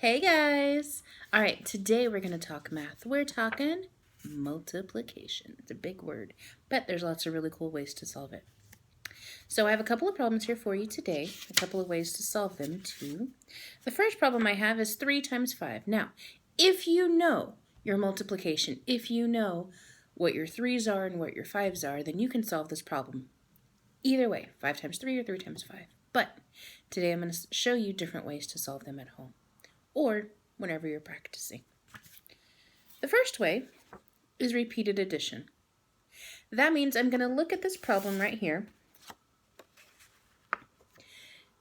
Hey guys! Alright, today we're going to talk math. We're talking multiplication. It's a big word, but there's lots of really cool ways to solve it. So I have a couple of problems here for you today, a couple of ways to solve them too. The first problem I have is 3 times 5. Now, if you know your multiplication, if you know what your 3's are and what your 5's are, then you can solve this problem. Either way, 5 times 3 or 3 times 5. But today I'm going to show you different ways to solve them at home, or whenever you're practicing. The first way is repeated addition. That means I'm going to look at this problem right here.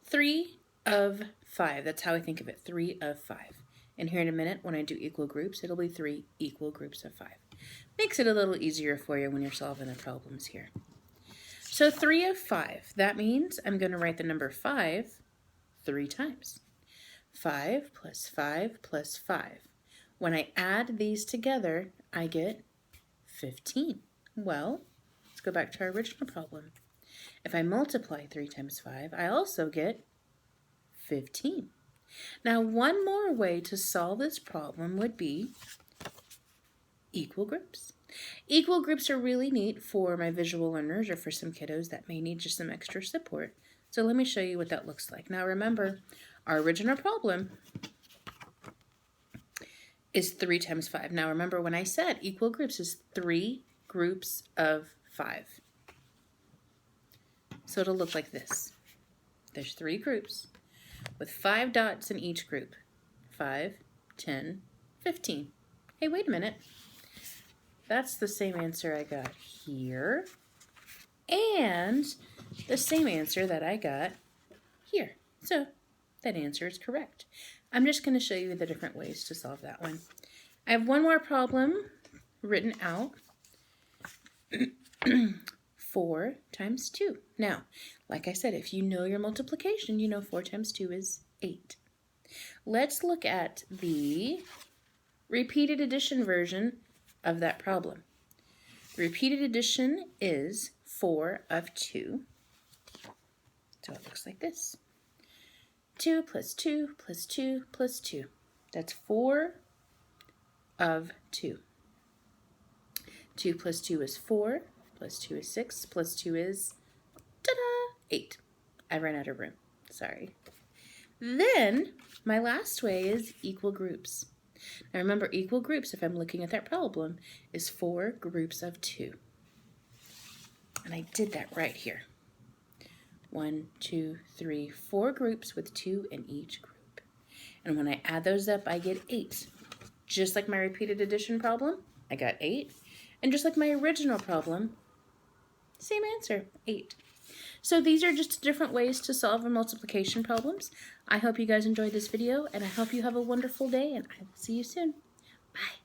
3 of 5, that's how I think of it, 3 of 5. And here in a minute, when I do equal groups, it'll be 3 equal groups of 5. Makes it a little easier for you when you're solving the problems here. So 3 of 5, that means I'm going to write the number 5 3 times. 5 plus 5 plus 5. When I add these together, I get 15. Well, let's go back to our original problem. If I multiply 3 times 5, I also get 15. Now, one more way to solve this problem would be equal groups. Equal groups are really neat for my visual learners or for some kiddos that may need just some extra support. So let me show you what that looks like. Now remember, our original problem is 3 times 5. Now remember when I said equal groups is 3 groups of 5. So it'll look like this. There's 3 groups with 5 dots in each group. 5, 10, 15. Hey, wait a minute. That's the same answer I got here and the same answer that I got here. So that answer is correct. I'm just going to show you the different ways to solve that one. I have one more problem written out. 4 times 2. Now, like I said, if you know your multiplication, you know 4 times 2 is 8. Let's look at the repeated addition version of that problem. The repeated addition is 4 of 2. So it looks like this. 2 plus 2 plus 2 plus 2. That's 4 of 2. 2 plus 2 is 4, plus 2 is 6, plus 2 is, ta-da, 8. I ran out of room, sorry. Then, my last way is equal groups. Now remember, equal groups, if I'm looking at that problem, is 4 groups of 2. And I did that right here. 1, 2, 3, 4 groups with 2 in each group. And when I add those up, I get 8. Just like my repeated addition problem, I got 8. And just like my original problem, same answer, 8. So these are just different ways to solve our multiplication problems. I hope you guys enjoyed this video, and I hope you have a wonderful day, and I will see you soon. Bye.